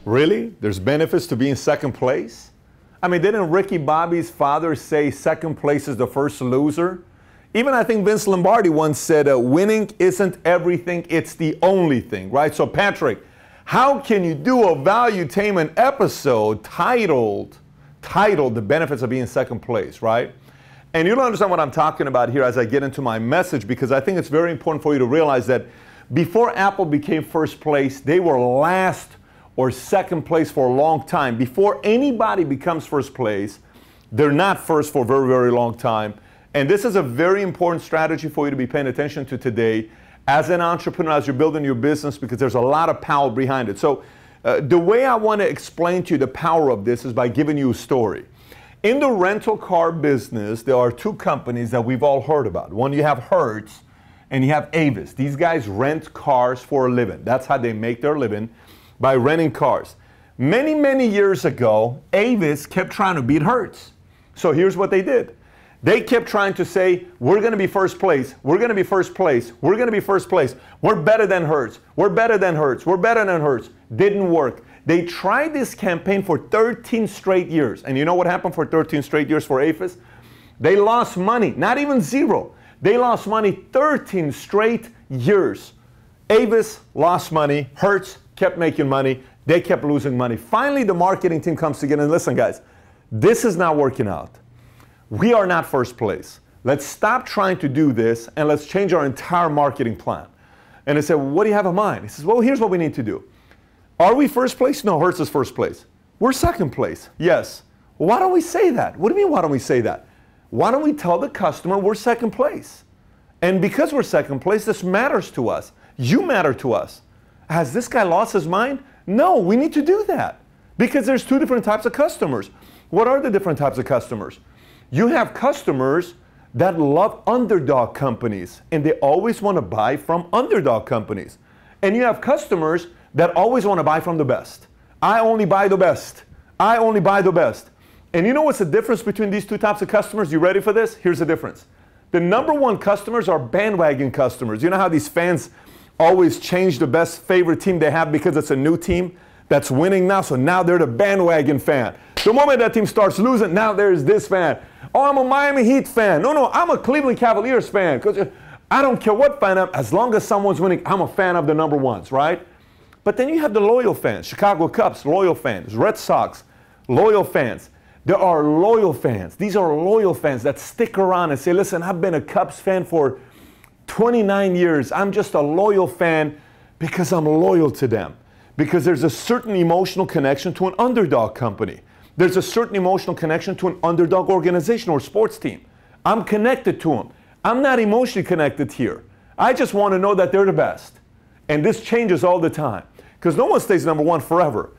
Really? There's benefits to being second place? I mean, didn't Ricky Bobby's father say second place is the first loser? Even I think Vince Lombardi once said, winning isn't everything, it's the only thing, right? So Patrick, how can you do a Valuetainment episode titled The Benefits of Being Second Place, right? And you'll understand what I'm talking about here as I get into my message, because I think it's very important for you to realize that before Apple became first place, they were last or second place for a long time. Before anybody becomes first place, they're not first for a very, very long time. And this is a very important strategy for you to be paying attention to today as an entrepreneur, as you're building your business, because there's a lot of power behind it. So the way I want to explain to you the power of this is by giving you a story. In the rental car business, there are two companies that we've all heard about. One, you have Hertz, and you have Avis. These guys rent cars for a living. That's how they make their living, by renting cars. Many, many years ago, Avis kept trying to beat Hertz. So here's what they did. They kept trying to say, we're going to be first place, we're going to be first place, we're going to be first place, we're better than Hertz, we're better than Hertz, we're better than Hertz. Didn't work. They tried this campaign for 13 straight years. And you know what happened for 13 straight years for Avis? They lost money, not even zero. They lost money 13 straight years. Avis lost money, Hertz kept making money, they kept losing money. Finally, the marketing team comes together and listen, guys, this is not working out. We are not first place. Let's stop trying to do this and let's change our entire marketing plan. And they said, well, what do you have in mind? He says, well, here's what we need to do. Are we first place? No, Hertz is first place. We're second place. Yes. Well, why don't we say that? What do you mean, why don't we say that? Why don't we tell the customer we're second place? And because we're second place, this matters to us. You matter to us. Has this guy lost his mind? No, we need to do that because there's two different types of customers. What are the different types of customers? You have customers that love underdog companies and they always want to buy from underdog companies. And you have customers that always want to buy from the best. I only buy the best. I only buy the best. And you know what's the difference between these two types of customers? You ready for this? Here's the difference. The number one customers are bandwagon customers. You know how these fans always change the best favorite team they have because it's a new team that's winning now, so now they're the bandwagon fan. The moment that team starts losing, now there's this fan. Oh, I'm a Miami Heat fan. No, I'm a Cleveland Cavaliers fan. Because I don't care what fan I'm, as long as someone's winning, I'm a fan of the number ones, right? But then you have the loyal fans. Chicago Cubs, loyal fans. Red Sox, loyal fans. There are loyal fans. These are loyal fans that stick around and say, listen, I've been a Cubs fan for 29 years. I'm just a loyal fan because I'm loyal to them. Because there's a certain emotional connection to an underdog company. There's a certain emotional connection to an underdog organization or sports team. I'm connected to them. I'm not emotionally connected here. I just want to know that they're the best. And this changes all the time. Because no one stays number one forever.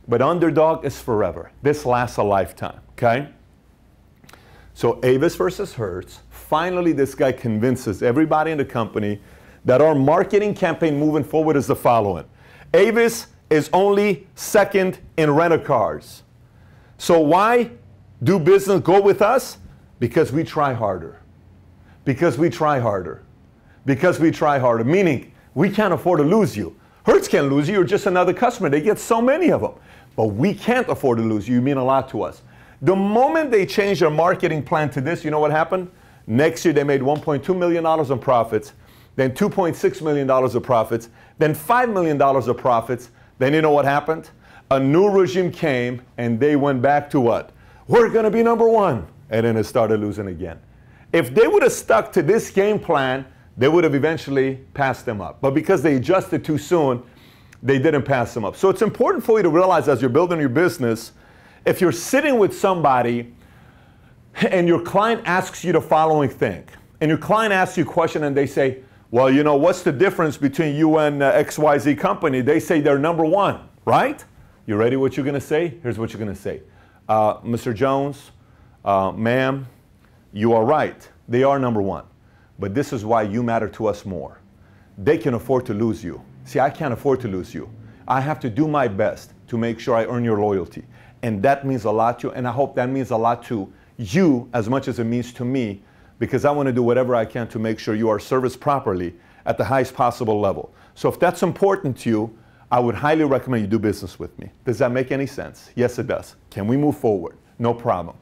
But underdog is forever. This lasts a lifetime, okay? So Avis versus Hertz. Finally, this guy convinces everybody in the company that our marketing campaign moving forward is the following. Avis is only second in rent-a-cars. So why do business go with us? Because we try harder. Because we try harder. Because we try harder. Meaning, we can't afford to lose you. Hertz can't lose you. You're just another customer. They get so many of them. But we can't afford to lose you. You mean a lot to us. The moment they changed their marketing plan to this, you know what happened? Next year, they made $1.2 million in profits, then $2.6 million of profits, then $5 million of profits. Then you know what happened? A new regime came, and they went back to what? We're going to be number one. And then it started losing again. If they would have stuck to this game plan, they would have eventually passed them up. But because they adjusted too soon, they didn't pass them up. So it's important for you to realize as you're building your business, if you're sitting with somebody and your client asks you the following thing, and your client asks you a question and they say, well, you know, what's the difference between you and XYZ company? They say they're number one, right? You ready what you're going to say? Here's what you're going to say. Mr. Jones, ma'am, you are right. They are number one. But this is why you matter to us more. They can afford to lose you. See, I can't afford to lose you. I have to do my best to make sure I earn your loyalty. And that means a lot to you, and I hope that means a lot to you as much as it means to me, because I want to do whatever I can to make sure you are serviced properly at the highest possible level. So if that's important to you, I would highly recommend you do business with me. Does that make any sense? Yes, it does. Can we move forward? No problem.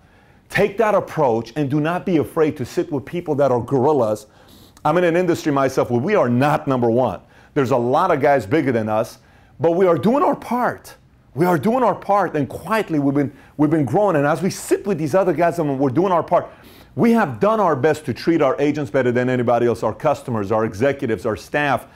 Take that approach and do not be afraid to sit with people that are gorillas. I'm in an industry myself where we are not number one. There's a lot of guys bigger than us, but we are doing our part. We are doing our part, and quietly we've been growing. And as we sit with these other guys and we're doing our part, we have done our best to treat our agents better than anybody else, our customers, our executives, our staff,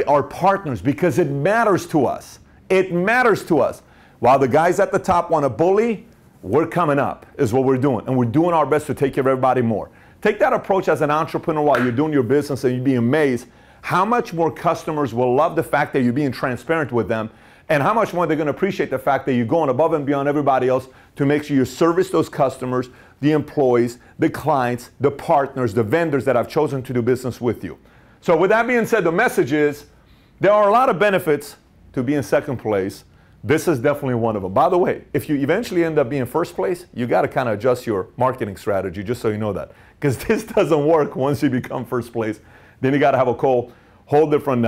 our partners, because it matters to us. It matters to us. While the guys at the top want to bully, we're coming up, is what we're doing. And we're doing our best to take care of everybody more. Take that approach as an entrepreneur while you're doing your business, and you'll be amazed how much more customers will love the fact that you're being transparent with them, and how much more they're going to appreciate the fact that you're going above and beyond everybody else to make sure you service those customers, the employees, the clients, the partners, the vendors that have chosen to do business with you. So with that being said, the message is there are a lot of benefits to being second place. This is definitely one of them. By the way, if you eventually end up being first place, you got to kind of adjust your marketing strategy, just so you know that. Because this doesn't work once you become first place. Then you got to have a whole different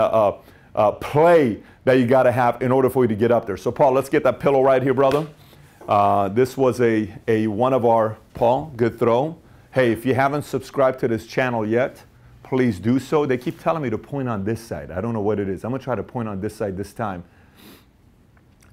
play that you got to have in order for you to get up there. So Paul, let's get that pillow right here, brother. This was a one of our, Paul, good throw. Hey, if you haven't subscribed to this channel yet, please do so. They keep telling me to point on this side. I don't know what it is. I'm going to try to point on this side this time.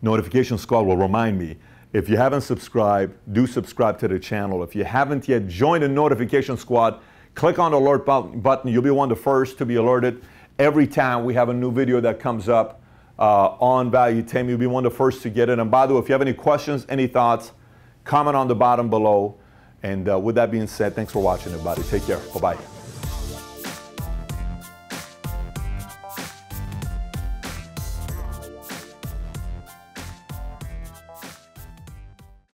Notification squad will remind me. If you haven't subscribed, do subscribe to the channel. If you haven't yet joined the notification squad, click on the alert button. You'll be one of the first to be alerted every time we have a new video that comes up on Valuetainment. You'll be one of the first to get it. And by the way, if you have any questions, any thoughts, comment on the bottom below. And with that being said, thanks for watching, everybody. Take care. Bye-bye.